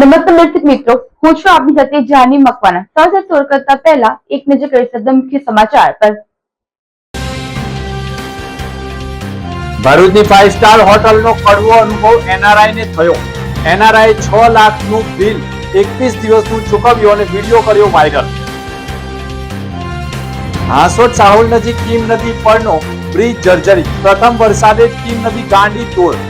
નમસ્તે દર્શક મિત્રો, હું છું આપની સાથે જાની મકવાના। સાથે શરૂ કરતા પહેલા એક નજર કરી સદન મુખ્ય સમાચાર પર। ભરૂચની 5 સ્ટાર હોટલનો કડવો અનુભવ એનઆરઆઈ ને થયો। એનઆરઆઈ 6 લાખનું બિલ 21 દિવસનું ચૂકવ્યું અને વિડીયો કર્યો વાયરલ। હાંસોદ સાહોલ નજીક કીમ નદી પરનો બ્રિજ જર્જરિત। પ્રથમ વરસાદે કીમ નદી ગાંડી તોડ।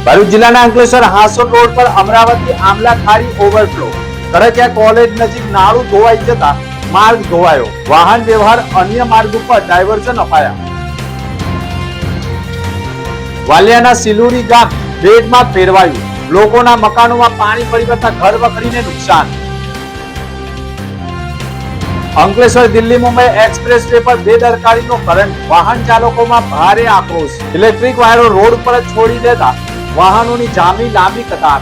ભરૂચ જિલ્લાના અંકલેશ્વર હાંસોદ રોડ પર અમરાવતી આમલા ખાડી ઓવરફ્લો। કરકિયા કોલેજ નજીક નાળું ધોવાઈ જતા માર્ગ ધોવાયો। વાહન વ્યવહાર અન્ય માર્ગ ઉપર ડાયવર્ઝન અપાયા। વાલિયાના સિલુરી ગામ બેટમાં ફેરવાયું। લોકોના મકાનોમાં પાણી ફરી વળતા ઘર વખરીને નુકસાન। અંકલેશ્વર દિલ્હી મુંબઈ એક્સપ્રેસ વે પર બેદરકારીનો કરંટ। વાહન ચાલકોમાં ભારે આક્રોશ। ઇલેક્ટ્રિક વાયરો રોડ પર જ છોડી દેતા વાહનોની જામી લાંબી કતાર।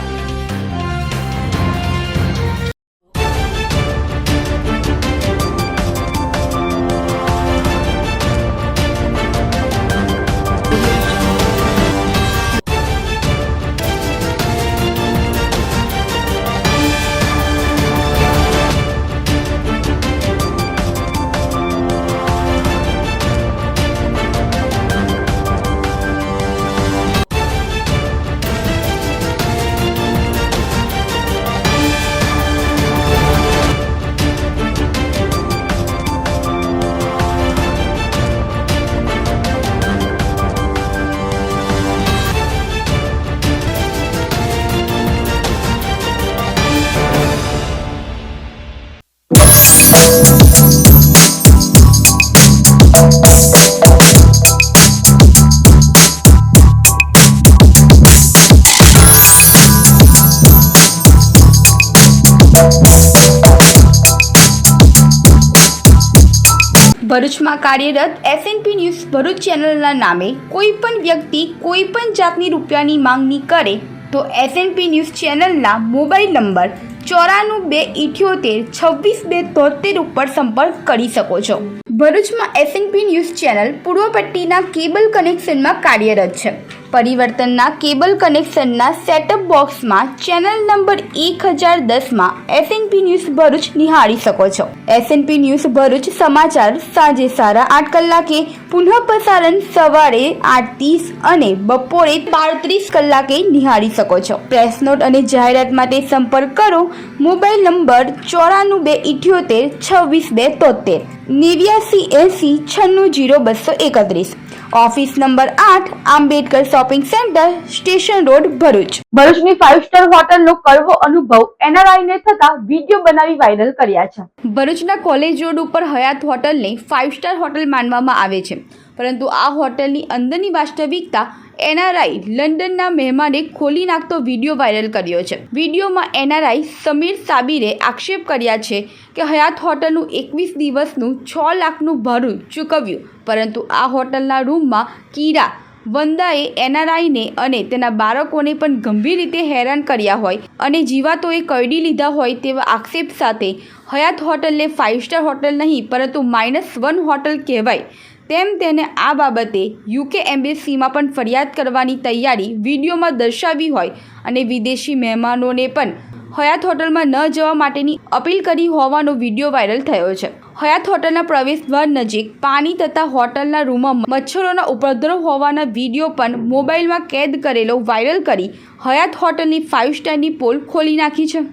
ભરૂચમાં કાર્યરત એસએનપી ન્યૂઝ ભરૂચ ચેનલના નામે કોઈ પણ વ્યક્તિ કોઈ પણ જાતની રૂપિયાની માંગણી કરે તો એસએનપી ન્યૂઝ ચેનલના મોબાઈલ નંબર 9428762273 ઉપર સંપર્ક કરી શકો છો। ભરૂચમાં એસએનપી ન્યૂઝ ચેનલ પૂર્વ પટ્ટીના કેબલ કનેક્શનમાં કાર્યરત છે। પરિવર્તનના કેબલ કનેક્શનના સેટઅપ બોક્સમાં ચેનલ નંબર 1010માં એસએનપી ન્યૂઝ ભરૂચ નિહાળી શકો છો। એસએનપી ન્યૂઝ ભરૂચ સમાચાર સાંજે 8:30 કલાકે, પુનઃ પ્રસારણ સવારે 8:30 અને બપોરે 12:30 કલાકે નિહાળી શકો છો। પ્રેસ નોટ અને જાહેરાત માટે સંપર્ક કરો mobile number 9478262273 8980960231। Office number 8 Ambedkar shopping centre, station road, Bharuch. ભરૂચની 5 સ્ટાર હોટલનો કડવો અનુભવ એનઆરઆઈ ને થતા વિડીયો બનાવી વાયરલ કર્યા છે। ભરૂચના કોલેજ રોડ ઉપર હયાત હોટલને 5 સ્ટાર હોટલ માનવામાં આવે છે, પરંતુ આ હોટલની અંદરની વાસ્તવિકતા એનઆરઆઈ લંડનના મહેમાને ખોલી નાખતો વિડીયો વાયરલ કર્યો છે। વિડીયોમાં એનઆરઆઈ સમીર સાબિરે આક્ષેપ કર્યા છે કે હયાત હોટલનું 21 દિવસનું 6 લાખનું ભાડું ચૂકવ્યું, પરંતુ આ હોટલના રૂમમાં કીરા વંદાએ એનઆરઆઈને અને તેના બાળકોને પણ ગંભીર રીતે હેરાન કર્યા હોય અને જીવાતોએ કરડી લીધા હોય તેવા આક્ષેપ સાથે હયાત હોટલને 5 સ્ટાર હોટલ નહીં પરંતુ -1 હોટલ કહેવાય તેમ તેને આ બાબતે યુકે એમ્બેસીમાં પણ ફરિયાદ કરવાની તૈયારી વિડીયોમાં દર્શાવી હોય અને વિદેશી મહેમાનોને પણ હયાત હોટલમાં ન જવા માટેની અપીલ કરી હોવાનો વિડીયો વાયરલ થયો છે। હયાત હોટલના પ્રવેશદ્વાર નજીક પાણી તથા હોટલના રૂમમાં મચ્છરોના ઉપદ્રવ હોવાના વિડીયો પણ મોબાઈલમાં કેદ કરેલો વાયરલ કરી હયાત હોટલની 5 સ્ટારની પોલ ખોલી નાખી છે।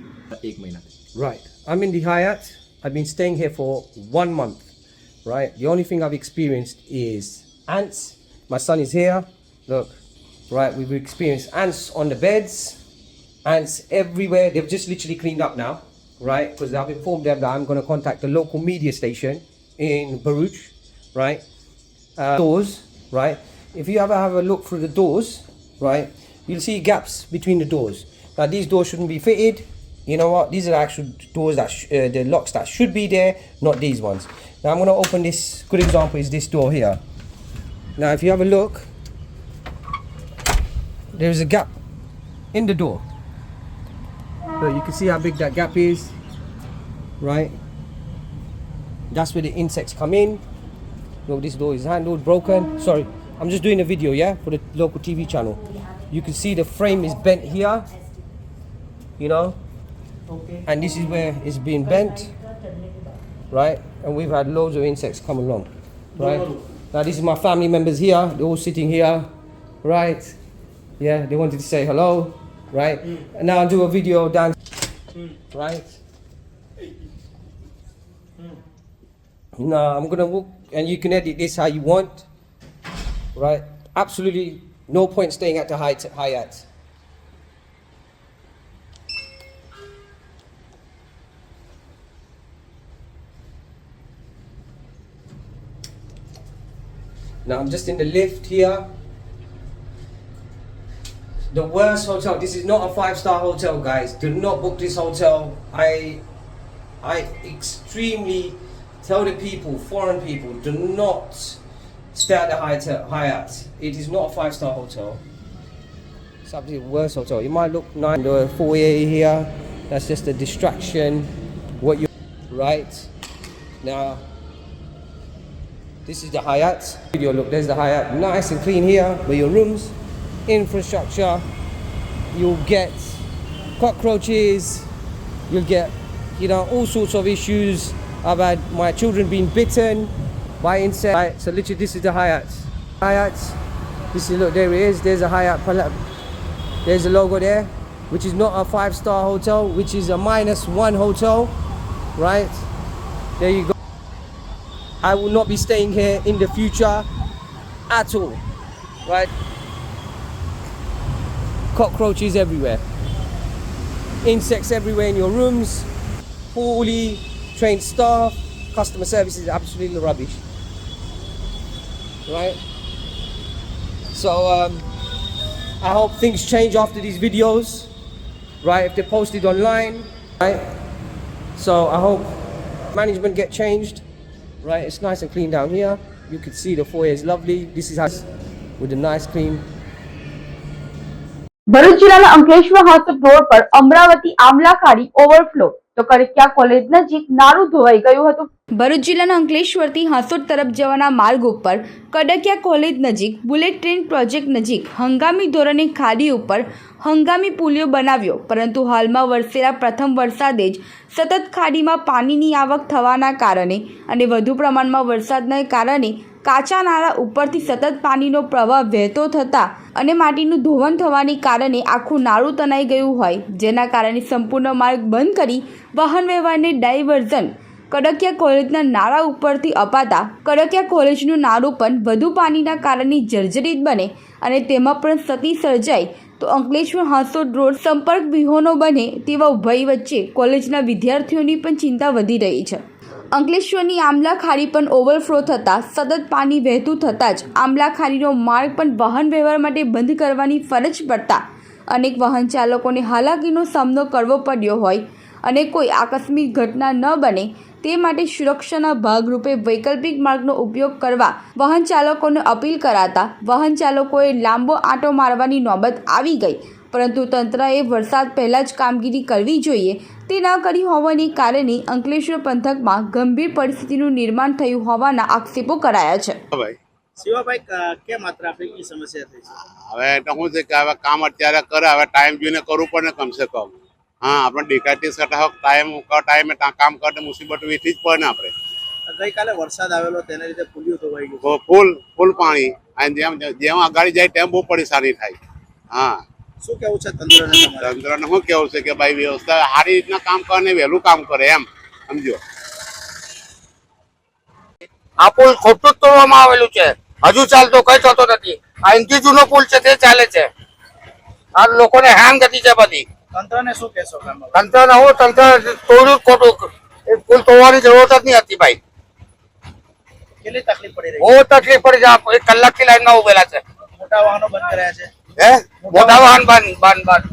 Right, I'm in the Hyatt. I've been staying here for 1 month. Right, the only thing I've experienced is ants. My son is here. Look, right, we've experienced ants on the beds, ants everywhere. They've just literally cleaned up now, right? Because I've informed them that I'm going to contact the local media station in Baruch, right? Doors, right? If you ever have a look through the doors, right, you'll see gaps between the doors. Now these doors shouldn't be fitted. You know what? These are the actual doors that the locks that should be there, not these ones. Now I'm going to open this. Good example is this door here. Now if you have a look, there is a gap in the door. So you can see how big that gap is, right? That's where the insects come in. Look, this door is handled, broken. Sorry, I'm just doing a video, yeah, for the local TV channel. You can see the frame is bent here, you know, and this is where it's been bent, right? And we've had loads of insects come along, right? Now this is my family members here, they're all sitting here, right? Yeah, they wanted to say hello, right? And now I'll do a video down, right? Now I'm gonna walk, and you can edit this how you want, right? Absolutely no point staying at the Hyatt. Now I'm just in the lift here. The worst hotel. This is not a 5-star hotel, guys. Do not book this hotel. I extremely tell the people, foreign people, do not stay at the Hyatt. It is not a 5-star hotel. It's absolutely the worst hotel. It might look nice. The foyer here. That's just a distraction. What you right now. This is the Hyatt. Video look, there's the Hyatt. Nice and clean here with your rooms, infrastructure. You'll get cockroaches. You'll get, you know, all sorts of issues. I've had my children being bitten by insects. Right, so literally this is the Hyatt. Hyatt. This is, look, there it is. There's a Hyatt. There's a logo there, which is not a 5-star hotel, which is a -1 hotel. Right? There you go. I will not be staying here in the future at all, right? Cockroaches everywhere, insects everywhere in your rooms, poorly trained staff, customer service is absolutely rubbish, right? So I hope things change after these videos, right? If they're posted online, right? So I hope management get changed. Right, it's nice and clean down here. You can see the foyer is lovely. This is us with a nice clean. Bharuch જિલ્લાના Ankleshwar Hansot road પર અમરાવતી આમલા ખાડી overflow તો કરકિયા college નજીક નાળું ધોવાઈ ગયું હતું. ભરૂચ જિલ્લાના અંકલેશ્વરથી હાંસોટ તરફ જવાના માર્ગ ઉપર કડકિયા કોલેજ નજીક બુલેટ ટ્રેન પ્રોજેક્ટ નજીક હંગામી ધોરણે ખાડી ઉપર હંગામી પુલિયો બનાવ્યો, પરંતુ હાલમાં વરસેલા પ્રથમ વરસાદે જ સતત ખાડીમાં પાણીની આવક થવાના કારણે અને વધુ પ્રમાણમાં વરસાદના કારણે કાચા નાળા ઉપરથી સતત પાણીનો પ્રવાહ વહેતો થતા અને માટીનું ધોવાણ થવાને કારણે આખું નાળું તણાઈ ગયું હોય, જેના કારણે સંપૂર્ણ માર્ગ બંધ કરી વાહન વ્યવહારને ડાયવર્ઝન કડકિયા કોલેજના નાળા ઉપરથી અપાતા કડકિયા કોલેજનું નાળું પણ વધુ પાણીના કારણે જર્જરિત બને અને તેમાં પણ સ્થિતિ સર્જાય તો અંકલેશ્વર હાંસોટ રોડ સંપર્ક વિહોણો બને તેવા ભય વચ્ચે કોલેજના વિદ્યાર્થીઓની પણ ચિંતા વધી રહી છે. અંકલેશ્વરની આમલા ખાડી પણ ઓવરફ્લો થતાં સતત પાણી વહેતું થતાં જ આમલા ખાડીનો માર્ગ પણ વાહન વ્યવહાર માટે બંધ કરવાની ફરજ પડતા અનેક વાહન ચાલકોને હાલાકીનો સામનો કરવો પડ્યો હોય અને કોઈ આકસ્મિક ઘટના ન બને તે માટે સુરક્ષાના ભાગરૂપે વૈકલ્પિક માર્ગનો ઉપયોગ કરવા વાહન ચાલકોને અપીલ કરાતા વાહન ચાલકોએ લાંબો આંટો મારવાની નોબત આવી ગઈ, પરંતુ તંત્રએ વરસાદ પહેલાં જ કામગીરી કરવી જોઈએ તે ન કરી હોવાને કારણે અંકલેશ્વર પંથકમાં ગંભીર પરિસ્થિતિનું નિર્માણ થયું હોવાના આક્ષેપો કરાયા છે. શિવાભાઈ કેમ માત્ર આપણી સમસ્યા થઈ છે? હવે તો શું છે કે હવે કામ અત્યારે કરે, હવે ટાઈમ જોઈને કરવું પડે કમસે કમ. હા, આપણે દેખાતી કરતા હોક ટાઈમે કામ કરતા મુસીબત વેઠી જ પડે ને આપણે. ગઈકાલે વરસાદ આવેલો તેને લીધે પુલિયું ધોવાઈ ગયું. ફૂલ પાણી અને જેમ અગાડી જાય તેમ બહુ પરેશાની થાય. હા, શું કેવું છે તંત્રને? તંત્રને શું કેવું છે કે ભાઈ વ્યવસ્થા સારી રીતના કામ કરે ને વહેલું કામ કરે એમ સમજો. આ પુલ ખોટું જ તોડવામાં આવેલું છે, હજુ ચાલતો કઈ થતો નથી. આ અહીંથી જૂનો પુલ છે તે ચાલે છે. આ લોકોને હેરાન ગતિ છે બધી. તંત્રને શું કહેશો? તંત્રને હું તંત્ર તોડ્યું ખોટું, એ પુલ તોડવાની જરૂરત જ નહીં હતી ભાઈ. કેટલી તકલીફ પડી રહી? બહુ તકલીફ પડી છે. 1 કલાકથી લાઈનમાં ઉભેલા છે. મોટા વાહનો બંધ કર્યા છે. હે મોટા વાહન બંધ.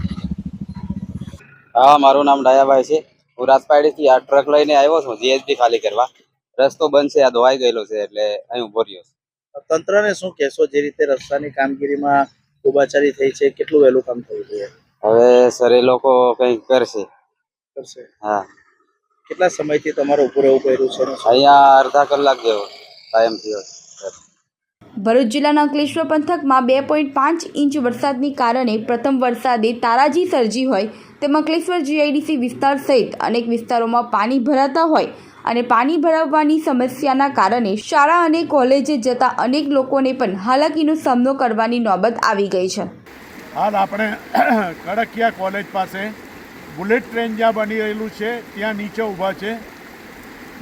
હા, મારું નામ ડાયાભાઈ છે. હું રાજપાડીથી આ ટ્રક લઈને આવ્યો છું જીએસબી ખાલી કરવા. રસ્તો બંધ છે, આ ધોવાઈ ગયેલો છે એટલે અહીં ઉભો રહ્યો છું. તંત્રને શું કહેશો? જે રીતે રસ્તાની કામગીરીમાં ઉબાચારી થઈ છે, કેટલું વહેલું કામ થયું છે? હવે સર એ લોકો કંઈક કરશે. હા. કેટલા સમયથી તમારે ઉભું રહેવું પડ્યું છે? અહીંયા અડધા કલાક જેવો ટાઈમ થયો. ભરૂચ જિલ્લાના અંકલેશ્વર પંથકમાં 2.5 ઇંચ વરસાદને કારણે પ્રથમ વરસાદે તારાજી સર્જી હોય તેમ અંકલેશ્વર જીઆઈડીસી વિસ્તાર સહિત અનેક વિસ્તારોમાં પાણી ભરાતા હોય અને પાણી ભરાવવાની સમસ્યાના કારણે શાળા અને કોલેજે જતા અનેક લોકોને પણ હાલાકીનો સામનો કરવાની નોબત આવી ગઈ છે. હાલ આપણે કડકિયા કોલેજ પાસે બુલેટ ટ્રેન જ્યાં બની રહેલું છે ત્યાં નીચે ઊભા છે.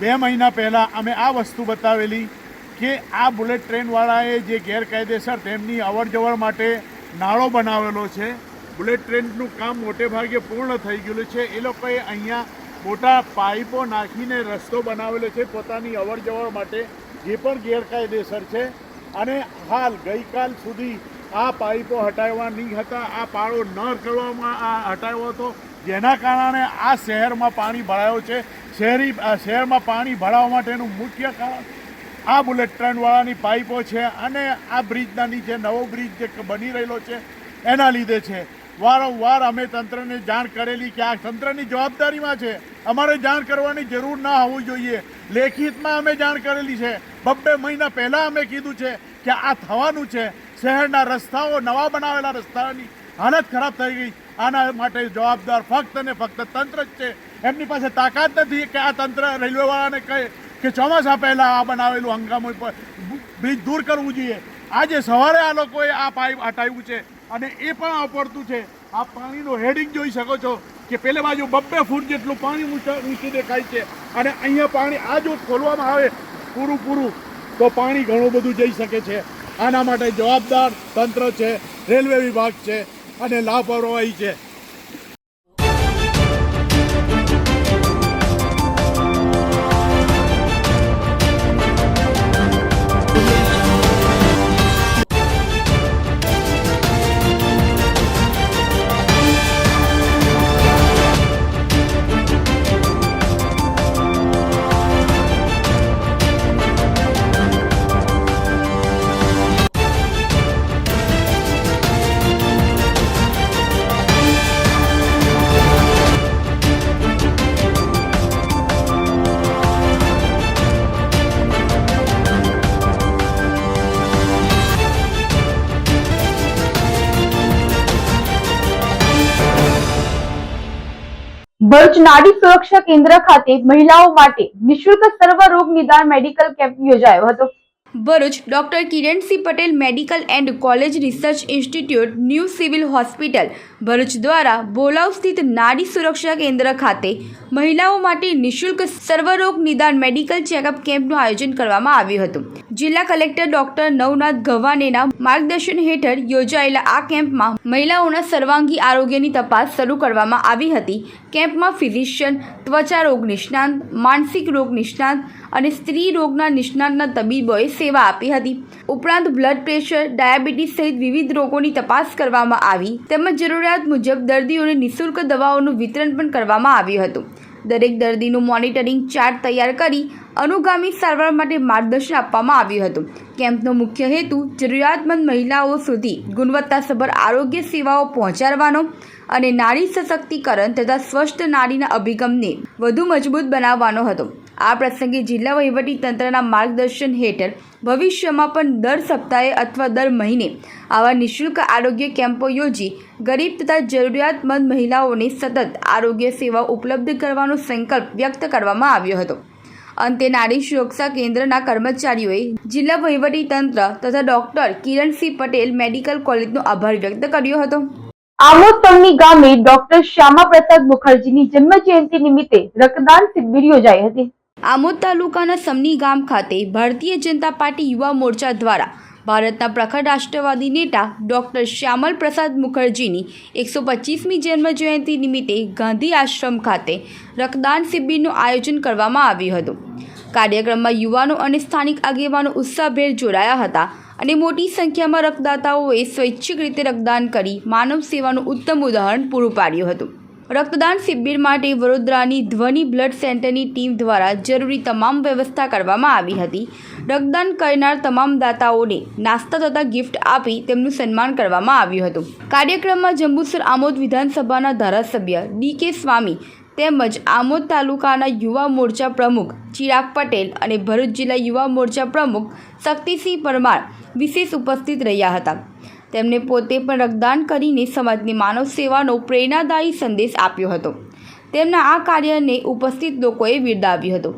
2 મહિના પહેલાં અમે આ વસ્તુ બતાવેલી કે આ બુલેટ ટ્રેનવાળાએ જે ગેરકાયદેસર તેમની અવરજવર માટે નાળો બનાવેલો છે. બુલેટ ટ્રેનનું કામ મોટે ભાગે પૂર્ણ થઈ ગયેલું છે. એ લોકોએ અહીંયા મોટા પાઇપો નાખીને રસ્તો બનાવેલો છે પોતાની અવરજવર માટે, જે પણ ગેરકાયદેસર છે. અને હાલ ગઈકાલ સુધી આ પાઇપો હટાવવા નહીં હતા, આ પાળો ન કરવામાં હટાવ્યો હતો, જેના કારણે આ શહેરમાં પાણી ભરાયો છે. શહેરમાં પાણી ભરાવા માટેનું મુખ્ય કારણ આ બુલેટ ટ્રેનવાળાની પાઇપો છે અને આ બ્રિજના નીચે નવો બ્રિજ જે બની રહેલો છે એના લીધે છે. વારંવાર અમે તંત્રને જાણ કરેલી કે આ તંત્રની જવાબદારીમાં છે, અમારે જાણ કરવાની જરૂર ના હોવી જોઈએ. લેખિતમાં અમે જાણ કરેલી છે. 2 મહિના પહેલાં અમે કીધું છે કે આ થવાનું છે. શહેરના રસ્તાઓ, નવા બનાવેલા રસ્તાની હાલત ખરાબ થઈ ગઈ. આના માટે જવાબદાર ફક્ત ને ફક્ત તંત્ર જ છે. એમની પાસે તાકાત નથી કે આ તંત્ર રેલવેવાળાને કહે કે ચોમાસા પહેલાં આ બનાવેલું હંગામો બ્રિજ દૂર કરવું જોઈએ. આજે સવારે આ લોકોએ આ પાઇપ હટાવ્યું છે અને એ પણ અપૂરતું છે. આ પાણીનું હેડિંગ જોઈ શકો છો કે પેલે બાજુ 2 ફૂટ જેટલું પાણી ઊંચું દેખાય છે અને અહીંયા પાણી આ જો ખોલવામાં આવે પૂરું તો પાણી ઘણું બધું જઈ શકે છે. આના માટે જવાબદાર તંત્ર છે, રેલવે વિભાગ છે અને લાપરવાહી છે. ભરૂચ નાડી સુરક્ષા કેન્દ્ર ખાતે મહિલાઓ માટે નિઃશુલ્ક સર્વ રોગ નિદાન મેડિકલ કેમ્પ યોજાયો હતો. Bharuch doctor Kiransinh Patel medical and college research institute new civil hospital Bharuch દ્વારા બોલાવ સ્થિત નાડી સુરક્ષા કેન્દ્ર ખાતે મહિલાઓ માટે નિઃશુલ્ક સર્વરોગ નિદાન મેડિકલ ચેકઅપ કેમ્પનું આયોજન કરવામાં આવ્યું હતું. જિલ્લા કલેક્ટર ડોક્ટર નવનાથ ગવાનેના માર્ગદર્શન હેઠળ યોજાયેલા આ કેમ્પમાં મહિલાઓના સર્વાંગી આરોગ્યની તપાસ શરૂ કરવામાં આવી હતી. કેમ્પમાં ફિઝિશિયન, ત્વચા રોગ નિષ્ણાંત, માનસિક રોગ નિષ્ણાંત અને સ્ત્રી રોગના નિષ્ણાતના તબીબોએ સેવા આપી હતી. ઉપરાંત બ્લડ પ્રેશર, ડાયાબિટીસ સહિત વિવિધ રોગોની તપાસ કરવામાં આવી તેમજ જરૂરિયાત મુજબ દર્દીઓને નિઃશુલ્ક દવાઓનું વિતરણ પણ કરવામાં આવ્યું હતું. દરેક દર્દીનું મોનિટરિંગ ચાર્ટ તૈયાર કરી અનુગામી સારવાર માટે માર્ગદર્શન આપવામાં આવ્યું હતું. કેમ્પનો મુખ્ય હેતુ જરૂરિયાતમંદ મહિલાઓ સુધી ગુણવત્તાસભર આરોગ્ય સેવાઓ પહોંચાડવાનો અને નારી સશક્તિકરણ તથા સ્વસ્થ નારીના અભિગમને વધુ મજબૂત બનાવવાનો હતો. આ પ્રસંગે જિલ્લા વહીવટી તંત્રના માર્ગદર્શન હેઠળ ભવિષ્યમાં પણ દર સપ્તાહે અથવા દર મહિને આવા નિઃશુલ્ક આરોગ્ય કેમ્પો યોજી ગરીબ તથા જરૂરિયાતમંદ મહિલાઓને સતત આરોગ્ય સેવા ઉપલબ્ધ કરવાનો સંકલ્પ વ્યક્ત કરવામાં આવ્યો હતો. અંતે નારી સુરક્ષા કેન્દ્રના કર્મચારીઓએ જિલ્લા વહીવટી તંત્ર તથા ડોક્ટર કિરણસિંહ પટેલ મેડિકલ કોલેજનો આભાર વ્યક્ત કર્યો હતો. આમોદ તમની ગામે ડોક્ટર શ્યામા પ્રસાદ મુખર્જીની જન્મ જયંતિ નિમિત્તે રક્તદાન શિબિર યોજાઈ હતી. આમોદ તાલુકાના સમની ગામ ખાતે ભારતીય જનતા પાર્ટી યુવા મોરચા દ્વારા ભારતના પ્રખર રાષ્ટ્રવાદી નેતા ડોક્ટર શ્યામલ પ્રસાદ મુખર્જીની 125મી જન્મ જયંતિ નિમિત્તે ગાંધી આશ્રમ ખાતે રક્તદાન શિબિરનું આયોજન કરવામાં આવ્યું હતું. કાર્યક્રમમાં યુવાનો અને સ્થાનિક આગેવાનો ઉત્સાહભેર જોડાયા હતા અને મોટી સંખ્યામાં રક્તદાતાઓએ સ્વૈચ્છિક રીતે રક્તદાન કરી માનવ સેવાનું ઉત્તમ ઉદાહરણ પૂરું પાડ્યું હતું. રક્તદાન શિબિર માટે વડોદરાની ધ્વનિ બ્લડ સેન્ટરની ટીમ દ્વારા જરૂરી તમામ વ્યવસ્થા કરવામાં આવી હતી. રક્તદાન કરનાર તમામ દાતાઓને નાસ્તા તથા ગિફ્ટ આપી તેમનું સન્માન કરવામાં આવ્યું હતું. કાર્યક્રમમાં જંબુસર આમોદ વિધાનસભાના ધારાસભ્ય ડી.કે. સ્વામી તેમજ આમોદ તાલુકાના યુવા મોરચા પ્રમુખ ચિરાગ પટેલ અને ભરૂચ જિલ્લા યુવા મોરચા પ્રમુખ શક્તિસિંહ પરમાર વિશેષ ઉપસ્થિત રહ્યા હતા. તેમણે પોતે પણ રક્તદાન કરીને સમાજની માનવ સેવાનો પ્રેરણાદાયી સંદેશ આપ્યો હતો. તેમના આ કાર્યને ઉપસ્થિત લોકોએ બિરદાવ્યું હતું.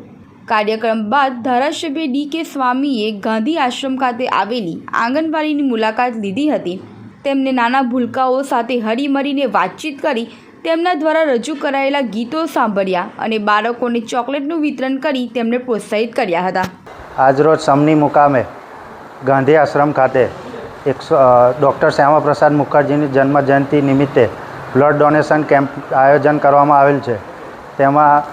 કાર્યક્રમ બાદ ધારાસભ્ય ડી.કે. સ્વામીએ ગાંધી આશ્રમ ખાતે આવેલી આંગણવાડીની મુલાકાત લીધી હતી. તેમને નાના ભૂલકાઓ સાથે હળીમળીને વાતચીત કરી તેમના દ્વારા રજૂ કરાયેલા ગીતો સાંભળ્યા અને બાળકોને ચોકલેટનું વિતરણ કરી તેમને પ્રોત્સાહિત કર્યા હતા. આજરોજ સમની મુકામે ગાંધી આશ્રમ ખાતે ડૉક્ટર શ્યામાપ્રસાદ મુખર્જીની જન્મ જયંતિ નિમિત્તે બ્લડ ડોનેશન કેમ્પ આયોજન કરવામાં આવેલ છે. તેમાં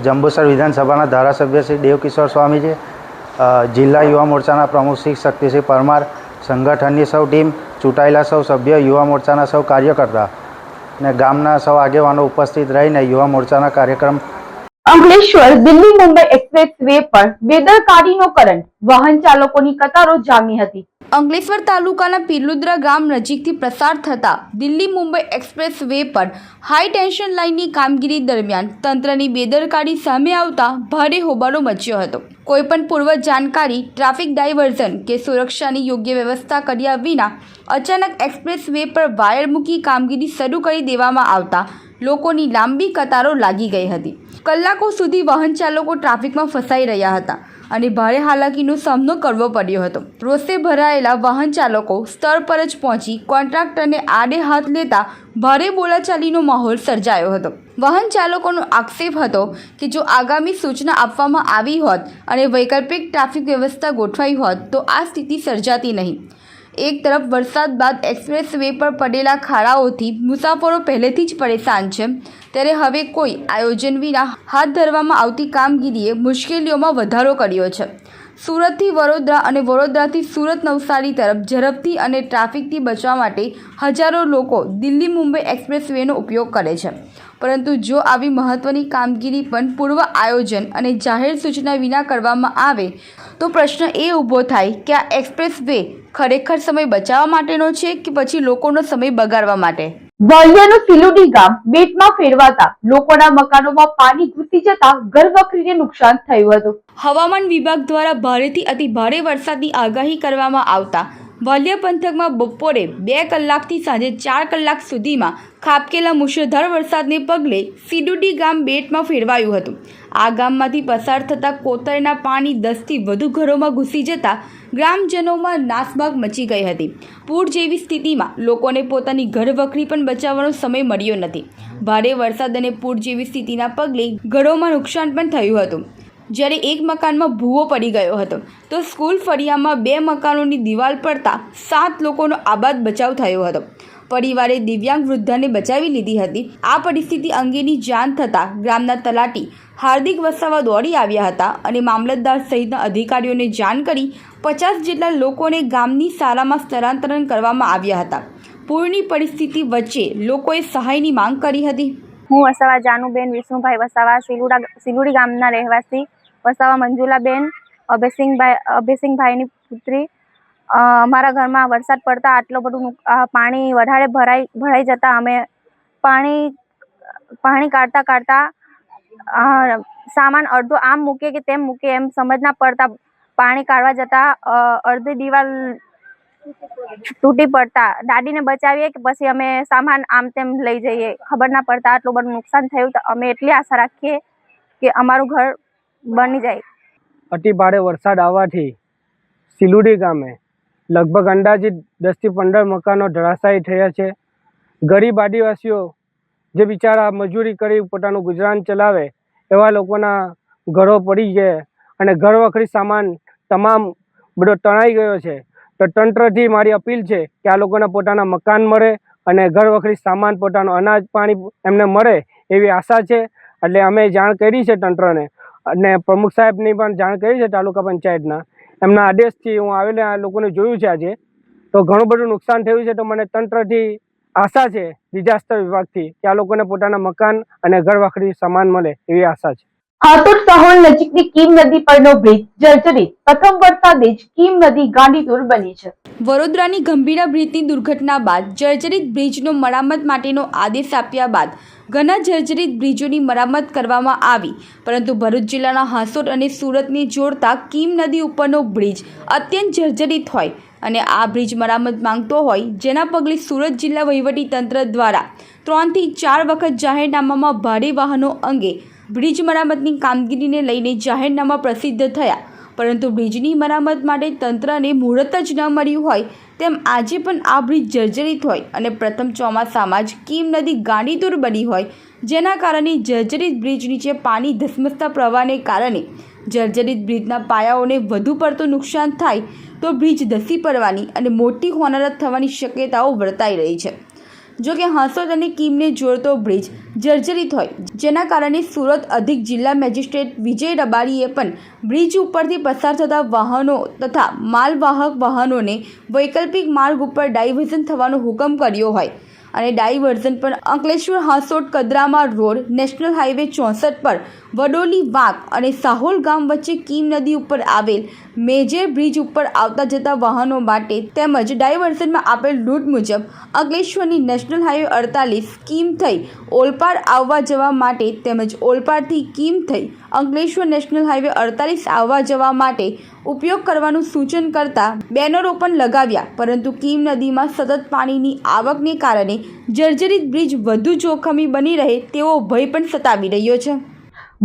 જંબુસર વિધાનસભાના ધારાસભ્ય શ્રી દેવકિશોર સ્વામીજી, જિલ્લા યુવા મોરચાના પ્રમુખ શ્રી શક્તિસિંહ પરમાર, સંગઠનની સૌ ટીમ, ચૂંટાયેલા સૌ સભ્યો, યુવા મોરચાના સૌ કાર્યકર્તા અને ગામના સૌ આગેવાનો ઉપસ્થિત રહીને યુવા મોરચાના કાર્યક્રમ. અંકલેશ્વર દિલ્હી મુંબઈ એક્સપ્રેસ વે પર બેદરકારીનો કરંટ, વાહન ચાલકોની કતારો જામી હતી. અંકલેશ્વર તાલુકાના પીલુદ્રા ગામ નજીકથી પસાર થતા દિલ્હી મુંબઈ એક્સપ્રેસ વે પર હાઈ ટેન્શન લાઇનની કામગીરી દરમિયાન તંત્રની બેદરકારી સામે આવતા ભારે હોબાળો મચ્યો હતો. કોઈપણ પૂર્વ જાણકારી, ટ્રાફિક ડાયવર્ઝન કે સુરક્ષાની યોગ્ય વ્યવસ્થા કર્યા વિના અચાનક એક્સપ્રેસ વે પર વાયર મૂકી કામગીરી શરૂ કરી દેવામાં આવતા લોકોની લાંબી કતારો લાગી ગઈ હતી. કલાકો સુધી વાહન ચાલકો ટ્રાફિકમાં ફસાઈ રહ્યા હતા અને ભારે હાલાકીનો સામનો કરવો પડ્યો હતો. રોષે ભરાયેલા વાહન ચાલકો સ્થળ પર જ પહોંચી કોન્ટ્રાક્ટરને આડે હાથ લેતા ભારે બોલાચાલીનો માહોલ સર્જાયો હતો. વાહન ચાલકોનો આક્ષેપ હતો કે જો આગામી સૂચના આપવામાં આવી હોત અને વૈકલ્પિક ટ્રાફિક વ્યવસ્થા ગોઠવાઈ હોત તો આ સ્થિતિ સર્જાતી નહીં. એક તરફ વરસાદ બાદ એક્સપ્રેસ વે પર પડેલા ખાડાઓથી મુસાફરો પહેલેથી જ પરેશાન છે, ત્યારે હવે કોઈ આયોજન વિના હાથ ધરવામાં આવતી કામગીરીએ મુશ્કેલીઓમાં વધારો કર્યો છે. સુરતથી વડોદરા અને વડોદરાથી સુરત નવસારી તરફ ઝડપથી અને ટ્રાફિકથી બચવા માટે હજારો લોકો દિલ્હી મુંબઈ એક્સપ્રેસ વેનો ઉપયોગ કરે છે. પરંતુ જો આવી મહત્ત્વની કામગીરી પણ પૂર્વ આયોજન અને જાહેર સૂચના વિના કરવામાં આવે તો પ્રશ્ન એ ઊભો થાય કે આ એક્સપ્રેસ વે ખરેખર સમય બચાવવા માટેનો છે કે પછી લોકોનો સમય બગાડવા માટે. વાલિયાનું સિલુડી ગામ બેટમાં ફેરવાતા લોકોના મકાનોમાં પાણી ઘૂસી જતા ઘરવખરીને નુકસાન થયું હતું. હવામાન વિભાગ દ્વારા ભારેથી અતિ ભારે વરસાદની આગાહી કરવામાં આવતા વાલિયા પંથકમાં બપોરે 2 કલાકથી સાંજે 4 કલાક સુધીમાં ખાબકેલા મુશળધાર વરસાદને પગલે સિલુડી ગામ બેટમાં ફેરવાયું હતું. આ ગામમાંથી પસાર થતા કોતરના પાણી 10થી વધુ ઘરોમાં ઘૂસી જતા ગ્રામજનોમાં નાસભાગ મચી ગઈ હતી. પૂર જેવી સ્થિતિમાં લોકોને પોતાની ઘરવખરી પણ બચાવવાનો સમય મળ્યો નથી. ભારે વરસાદ અને પૂર જેવી સ્થિતિના પગલે ઘરોમાં નુકસાન પણ થયું હતું. જ્યારે એક મકાનમાં ભૂવો પડી ગયો હતો તો સ્કૂલ ફળિયામાં 2 મકાનોની દિવાલ પડતા 7 લોકોનો આબાદ બચાવ થયો હતો. પરિવારે દિવ્યાંગ વૃદ્ધાને બચાવી લીધી હતી. આ પરિસ્થિતિ અંગેની જાણ થતાં ગ્રામના તલાટી હાર્દિક વસાવા દોડી આવ્યા હતા અને મામલતદાર સહિતના અધિકારીઓને જાણ કરી 50 જેટલા લોકોને ગામની શાળામાં સ્થળાંતરણ કરવામાં આવ્યા હતા. પૂરની પરિસ્થિતિ વચ્ચે લોકોએ સહાયની માંગ કરી હતી. હું વસાવા જાનુબેન વિષ્ણુભાઈ વસાવા, સિલુડી ગામના રહેવાસી, વસાવા મંજુલાબેન અભયસિંહભાઈની પુત્રી. અમારા ઘરમાં વરસાદ પડતા આટલું બધું પાણી વધારે ભરાઈ જતા અમે પાણી કાઢતા સામાન અડધો આમ મૂકે કે તેમ મૂકે એમ સમજ ના પડતા પાણી કાઢવા જતા અડધી દિવાલ તૂટી પડતા દાદીને બચાવીએ કે પછી અમે સામાન આમ તેમ લઈ જઈએ, ખબર ના પડતા આટલું બધું નુકસાન થયું. તો અમે એટલી આશા રાખીએ કે અમારું ઘર બની જાય. અતિ ભારે વરસાદ આવવાથી સિલુડી ગામે લગભગ અંદાજિત 10 થી 15 મકાનો ધરાશાયી થયા છે. ગરીબ આદિવાસીઓ જે બિચારા મજૂરી કરી પોતાનું ગુજરાન ચલાવે એવા લોકોના ઘરો પડી ગયા અને ઘરવખરી સામાન તમામ બધો તણાઈ ગયો છે. તો તંત્રથી મારી અપીલ છે કે આ લોકોને પોતાના મકાન મળે અને ઘરવખરી સામાન, પોતાનું અનાજ પાણી એમને મળે એવી આશા છે. એટલે અમે જાણ કરી છે તંત્રને અને પ્રમુખ સાહેબની પણ જાણ કરી છે તાલુકા પંચાયતના. એમના આદેશથી હું આવેલા આ લોકોને જોયું છે આજે. તો ઘણું બધું નુકસાન થયું છે. તો મને તંત્રથી આશા છે, ડિઝાસ્ટર વિભાગથી, કે આ લોકોને પોતાના મકાન અને ઘરવખરી સામાન મળે એવી આશા છે. હાથોડ સાહોલ નજીકની કીમ નદી પરનો બ્રિજ જર્જરિત, પ્રથમ વરસાદે જ કીમ નદી ગાંડીતુર બની છે. વડોદરાની ગંભીરા બ્રિજની દુર્ઘટના બાદ જર્જરિત બ્રિજનો મરામત માટેનો આદેશ આપ્યા બાદ ઘણા જર્જરિત બ્રિજોની મરામત કરવામાં આવી, પરંતુ ભરૂચ જિલ્લાના હાંસોટ અને સુરતને જોડતા કીમ નદી ઉપરનો બ્રિજ અત્યંત જર્જરિત હોય અને આ બ્રિજ મરામત માંગતો હોય, જેના પગલે સુરત જિલ્લા વહીવટી તંત્ર દ્વારા 3 થી 4 વખત જાહેરનામામાં ભારે વાહનો અંગે બ્રિજ મરામતની કામગીરીને લઈને જાહેરનામા પ્રસિદ્ધ થયા, પરંતુ બ્રિજની મરામત માટે તંત્રને મુહૂર્ત જ ન મળ્યું હોય તેમ આજે પણ આ બ્રિજ જર્જરિત હોય અને પ્રથમ ચોમાસામાં જ કીમ નદી ગાંડીતુર બની હોય, જેના કારણે જર્જરિત બ્રિજ નીચે પાણી ધસમસતા પ્રવાહને કારણે જર્જરિત બ્રિજના પાયાઓને વધુ પડતું નુકસાન થાય તો બ્રિજ ધસી પડવાની અને મોટી હોનારત થવાની શક્યતાઓ વર્તાઈ રહી છે. જો કે હાંસોદ અને કીમને જોડતો બ્રિજ જર્જરિત હોય, જેના કારણે સુરત અધિક જિલ્લા મેજિસ્ટ્રેટ વિજય રબારીએ પણ બ્રિજ ઉપરથી પસાર થતા વાહનો તથા માલવાહક વાહનોને વૈકલ્પિક માર્ગ ઉપર ડાયવર્ઝન થવાનો હુકમ કર્યો હોય અને ડાયવર્ઝન પણ Ankleshwar Hansot Kadrama road, national highway 64 પર વડોલી વાંક અને સાહોલ ગામ વચ્ચે કીમ નદી ઉપર આવેલ મેજર બ્રિજ ઉપર આવતા જતા વાહનો માટે તેમજ ડાયવર્ઝનમાં આપેલ રૂટ મુજબ અંકલેશ્વરની નેશનલ હાઈવે 48 કીમ થઈ ઓલપાડ આવવા જવા માટે તેમજ ઓલપાડથી કીમ થઈ અંકલેશ્વર નેશનલ હાઈવે 48 આવવા જવા માટે ઉપયોગ કરવાનું સૂચન કરતા બેનરો પણ લગાવ્યા, પરંતુ કીમ નદીમાં સતત પાણીની આવકને કારણે જર્જરિત બ્રિજ વધુ જોખમી બની રહે તેવો ભય પણ સતાવી રહ્યો છે.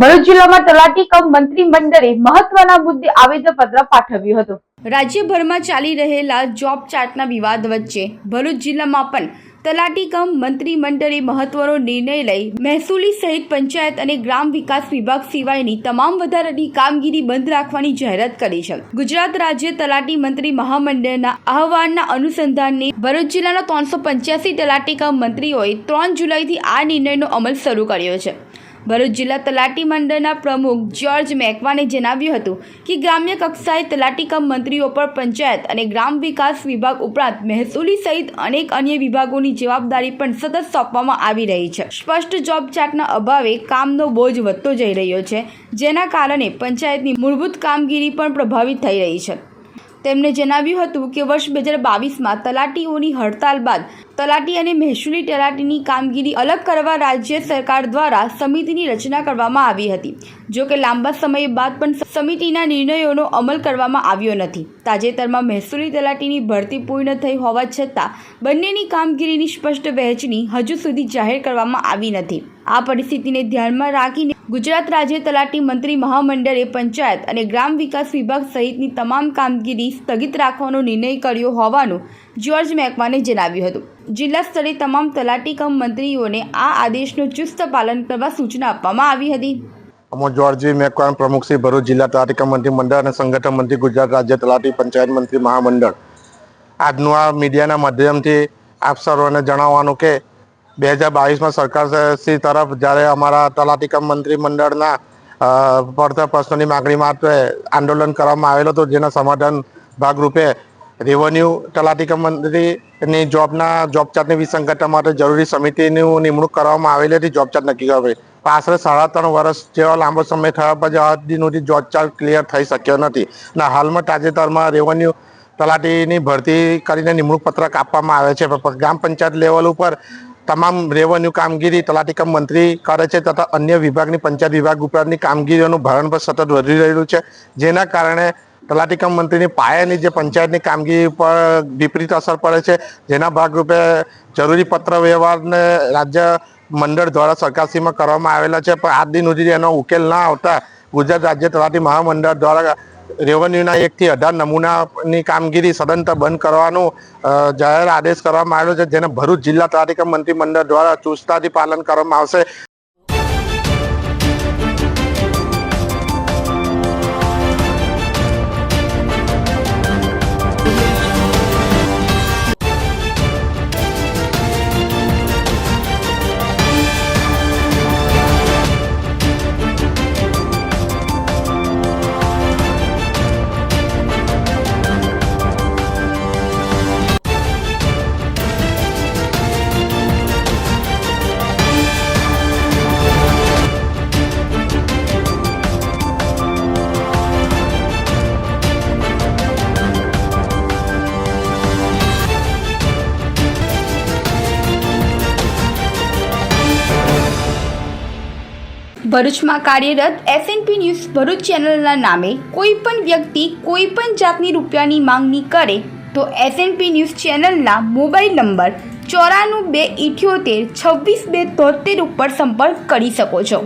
ભરૂચ જિલ્લામાં તલાટી કમ મંત્રી મંડળે મહત્વના મુદ્દે આવેદનપત્ર પાઠવ્યું હતું. રાજ્યભરમાં ચાલી રહેલા જોબ ચાર્ટના વિવાદ વચ્ચે ભરૂચ જિલ્લામાં પણ તલાટી કમ મંત્રી મંડળે મહત્વનો નિર્ણય લઈ મહેસૂલી સહિત પંચાયત અને ગ્રામ વિકાસ વિભાગ સિવાયની તમામ વધારાની કામગીરી બંધ રાખવાની જાહેરાત કરી છે. ગુજરાત રાજ્ય તલાટી મંત્રી મહામંડળના આહવાનના અનુસંધાને ભરૂચ જિલ્લાના 385 તલાટી કમ મંત્રીઓએ 3 જુલાઈથી આ નિર્ણયનો અમલ શરૂ કર્યો છે. ભરૂચ જિલ્લા તલાટી મંડળના પ્રમુખ જ્યોર્જ મેકવાને જણાવ્યું હતું કે ગ્રામ્ય કક્ષાએ તલાટી કમ મંત્રીઓ પર પંચાયત અને ગ્રામ વિકાસ વિભાગ ઉપરાંત મહેસૂલી સહિત અનેક અન્ય વિભાગોની જવાબદારી પણ સતત સોંપવામાં આવી રહી છે. સ્પષ્ટ જોબ ચાર્ટના અભાવે કામનો બોજ વધતો જઈ રહ્યો છે, જેના કારણે પંચાયતની મૂળભૂત કામગીરી પણ પ્રભાવિત થઈ રહી છે. તેમણે જણાવ્યું હતું કે વર્ષ 2022માં તલાટીઓની હડતાલ બાદ તલાટી અને મહેસૂલી તલાટીની કામગીરી અલગ કરવા રાજ્ય સરકાર દ્વારા સમિતિની રચના કરવામાં આવી હતી. જો કે લાંબા સમય બાદ પણ સમિતિના નિર્ણયોનો અમલ કરવામાં આવ્યો નથી. તાજેતરમાં મહેસૂલી તલાટીની ભરતી પૂર્ણ થઈ હોવા છતાં બંનેની કામગીરીની સ્પષ્ટ વહેંચણી હજુ સુધી જાહેર કરવામાં આવી નથી. આ પરિસ્થિતિને ધ્યાનમાં રાખીને ગુજરાત રાજ્ય તલાટી મંત્રી મહામંડળે પંચાયત અને ગ્રામ વિકાસ વિભાગ સહિતની તમામ કામગીરી સ્થગિત રાખવાનો નિર્ણય કર્યો હોવાનું જ્યોર્જ મેકવાને જણાવ્યું હતું. જિલ્લા સ્તરે તમામ તલાટી કમ મંત્રીઓને આ આદેશનું ચુસ્ત પાલન કરવા સૂચના આપવામાં આવી હતી. હું જ્યોર્જી મેકવાન, પ્રમુખ શ્રી ભરૂચ જિલ્લા તલાટી કમ મંત્રી મંડળ અને સંગઠન મંત્રી ગુજરાત રાજ્ય તલાટી પંચાયત મંત્રી મહામંડળ. આજનું આ મીડિયાના માધ્યમથી આપ સર્વને જણાવવાનું કે 2022માં સરકારશ્રી તરફ જ્યારે અમારા તલાટી કમ મંત્રી મંડળના પડતર પ્રશ્નોની માગણી માટે આંદોલન કરવામાં આવેલું હતું, જેના સમાધાન ભાગરૂપે રેવન્યુ તલાટી કમ મંત્રીની જોબ ચાર્ટની વિસંગતતા માટે જરૂરી સમિતિની નિમણૂક કરવામાં આવેલી હતી. જોબ ચાર્ટ નક્કી કરવા આશરે 3.5 વર્ષ જેવા લાંબો સમય થયા પછી આજ દિન સુધી જોબ ચાર્ટ ક્લિયર થઈ શક્યો નથી અને હાલમાં તાજેતરમાં રેવન્યુ તલાટીની ભરતી કરીને નિમણૂક પત્રક આપવામાં આવે છે. ગ્રામ પંચાયત લેવલ ઉપર તમામ રેવન્યુ કામગીરી તલાટી કમ મંત્રી કરે છે તથા અન્ય વિભાગની પંચાયત વિભાગ ઉપરાંતની કામગીરીઓનું ભારણ પણ સતત વધી રહ્યું છે, જેના કારણે તલાટી કમ મંત્રીની પાયાની જે પંચાયતની કામગીરી પર વિપરીત અસર પડે છે, જેના ભાગરૂપે જરૂરી પત્ર વ્યવહારને રાજ્ય મંડળ દ્વારા સરકારશ્રીમાં કરવામાં આવેલા છે, પણ આજ દિન સુધી એનો ઉકેલ ના આવતા ગુજરાત રાજ્ય તલાટી મહામંડળ દ્વારા રેવન્યુના 1 થી 18 નમૂનાની કામગીરી સદંતર બંધ કરવાનું જાહેર આદેશ કરવામાં આવેલો છે, જેને ભરૂચ જિલ્લા તલાટી કમ મંત્રી મંડળ દ્વારા ચુસ્તતાથી પાલન કરવામાં આવશે. ભરૂચમાં કાર્યરત SNP ન્યૂઝ ભરૂચ ચેનલના નામે કોઈ પણ વ્યક્તિ કોઈ પણ જાતની રૂપિયાની માંગણી કરે તો SNP ન્યૂઝ ચેનલના મોબાઈલ નંબર 9428762273 ઉપર સંપર્ક કરી શકો છો.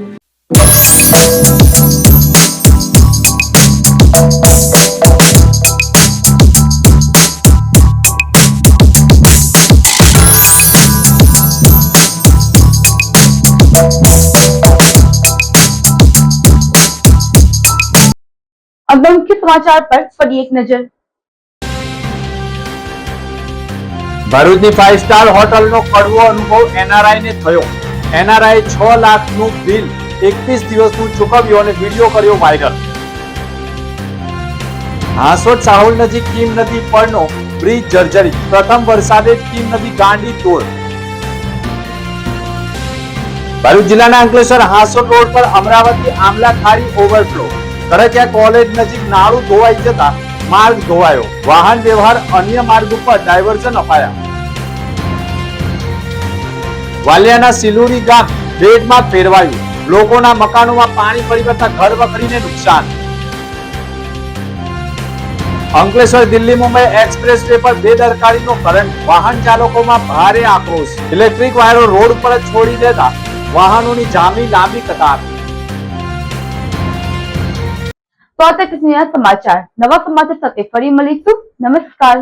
अब मुख्य समाचार पर फरी एक नजर. ભરૂચની 5 સ્ટાર હોટલનો કડવો અનુભવ NRI ને થયો. NRI 6 લાખનું બિલ 21 દિવસનું ચૂકવ્યું અને વિડીયો કર્યો વાયરલ. હાંસોટ સાહોલ નજીક કીમ નદી પરનો બ્રિજ જર્જરિત. પ્રથમ વરસાદે કીમ નદી ગાંડી તોડ. ભરૂચ જિલ્લાના અંકલેશ્વર હાંસોટ રોડ પર અમરાવતી આમલા ખાડી ઓવરફ્લો. કરકિયા કોલેજ નજીક નાળું ધોવાઈ જતા માર્ગ ધોવાયો. વાહન વ્યવહાર અન્ય માર્ગ ઉપર ડાયવર્ઝન અપાયા. વાલિયાના સિલુડી ગામ બેડમાં ફેરવાયું. લોકોના મકાનોમાં પાણી ફરી વળતા ઘર વખરીને નુકસાન. અંકલેશ્વર દિલ્હી મુંબઈ એક્સપ્રેસ વે પર બેદરકારીનો કરંટ. વાહન ચાલકોમાં ભારે આક્રોશ. ઇલેક્ટ્રિક વાયરો રોડ પર જ છોડી દેતા વાહનોની જામી લાંબી કતાર. તો આ તક સમાચાર. નવા સમાચાર સાથે ફરી મળીશું. નમસ્કાર.